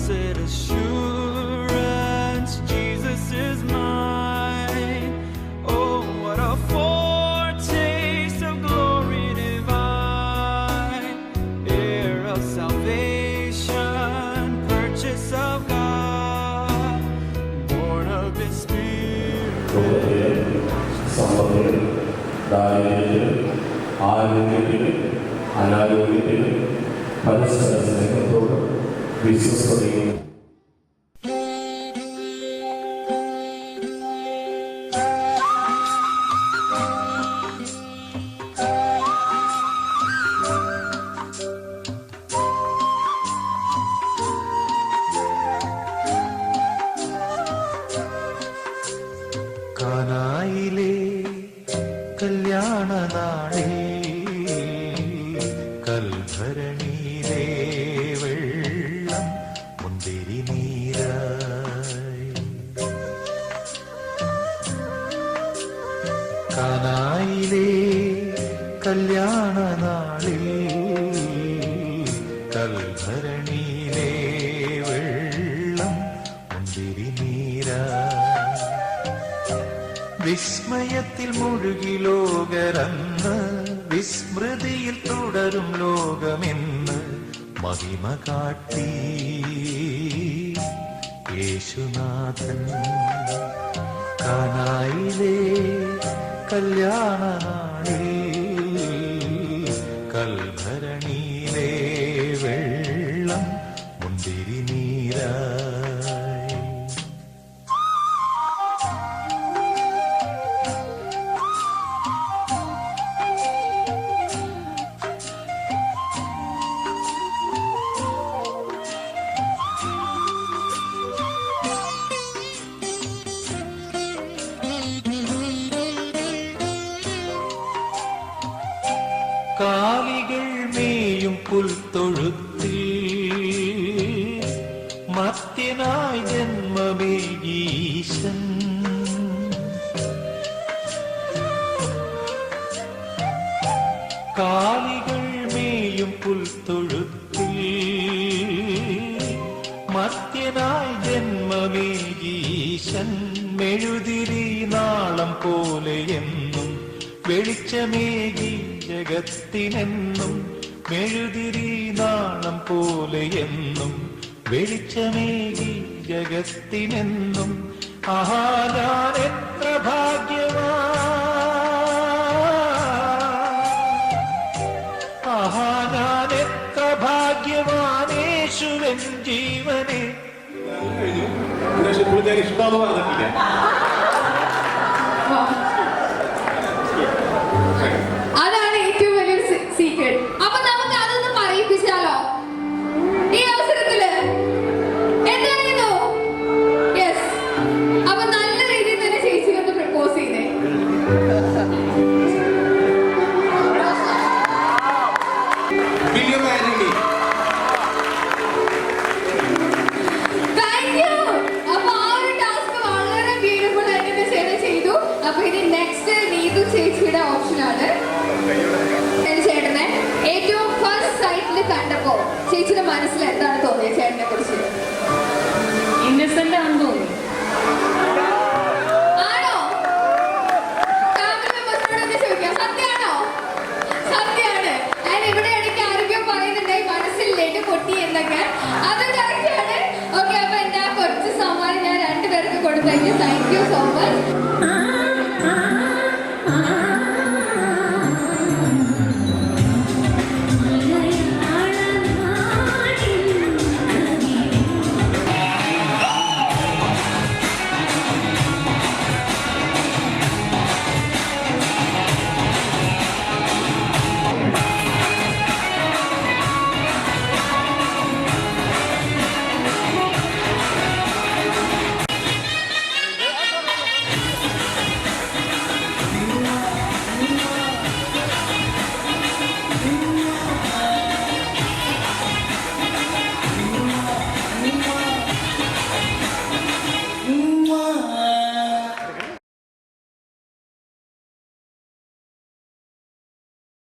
blessed assurance, Jesus is mine. Oh, what a foretaste of glory divine, heir of salvation, purchase of God, born of His Spirit. അനാരോഗ്യത്തിലും പരസ്പര സ്നേഹത്തോടും വിശ്വസ്തയും കാനായിലെ കല്യാണ നാളിൽ കൽഭരണിയിലെ വെള്ളം മുന്തിരി നീരായി. കാനായിലെ കല്യാണ നാളിൽ കൽഭരണിയിലെ വെള്ളം മുന്തിരി നീരായി. വിസ്മയത്തിൽ മുഴുകി ലോകരന്ന്, വിസ്മൃതിയിൽ തുടരും ലോകമെന്ന് മഹിമ കാട്ടി യേശുനാഥൻ. കാനായിലെ കല്യാണ നാളിൽ കൽഭരണിയിലെ വെള്ളം മുന്തിരി നീരായി. കാലികൾ മേയും പുൽത്തൊഴുത്തിൽ മർത്യനായി ജന്മമേകീശൻ. കാലികൾ മേയും പുൽത്തൊഴുത്തിൽ മർത്യനായി ജന്മമേകീശൻ. മെഴുതിരി നാളം പോലെയെന്നും വെളിച്ചമേകി ജഗത്തിനെന്നും. മെഴുതിരി നാളം പോലെയെന്നും വെളിച്ചമേകി ജഗത്തിനെന്നും. ആഹാ ഞാൻ എത്ര ഭാഗ്യവാൻ, ആഹാ ഞാൻ എത്ര ഭാഗ്യവാനേശുവൻ ജീവനെ. അതാണ് ഏറ്റവും വലിയൊരു സീക്രട്ട്. അപ്പൊ നമുക്ക് അതൊന്ന് പറയിപ്പിച്ചാലോ ഈ അവസരത്തില്? എന്തായിരുന്നു? യെസ്. അപ്പൊ നല്ല രീതിയിൽ തന്നെ ചേച്ചി ഒന്ന് പ്രപ്പോസ് ചെയ്തേ. Thank you. അപ്പൊ ആ ഒരു ടാസ്ക് വളരെ ബ്യൂട്ടിഫുൾ ആയിട്ട് ചേട്ടൻ ചെയ്തു. അപ്പൊ ഇനി നെക്സ്റ്റ് നീതു ചേച്ചിയുടെ ഓപ്ഷനാണ്. ചേട്ടനെ ഏറ്റവും ഫസ്റ്റ് സൈറ്റിൽ കണ്ടപ്പോ ചേച്ചിയുടെ മനസ്സിൽ എന്താണ് തോന്നിയത് ചേട്ടനെ കുറിച്ച്? ഇന്നസെന്റ് ആണെന്ന് തോന്നി. ആണോ? ഫാമിലി മെമ്പേഴ്സിനോട് ചോദിക്കാം, സത്യമാണോ? സത്യമാണ്. ഞാൻ ഇവിടെ ഇടയ്ക്ക് ആരോഗ്യം പറയുന്നുണ്ടായി മനസ്സിൽ ലേറ്റ് പൊട്ടി എന്നൊക്കെ. അത് കറക്റ്റ് ആണ്. ഓക്കെ, അപ്പൊ എന്റെ ആ കുറച്ച് സമ്മാനം ഞാൻ രണ്ടുപേർക്ക് കൊടുത്തേക്ക്. Thank you so much.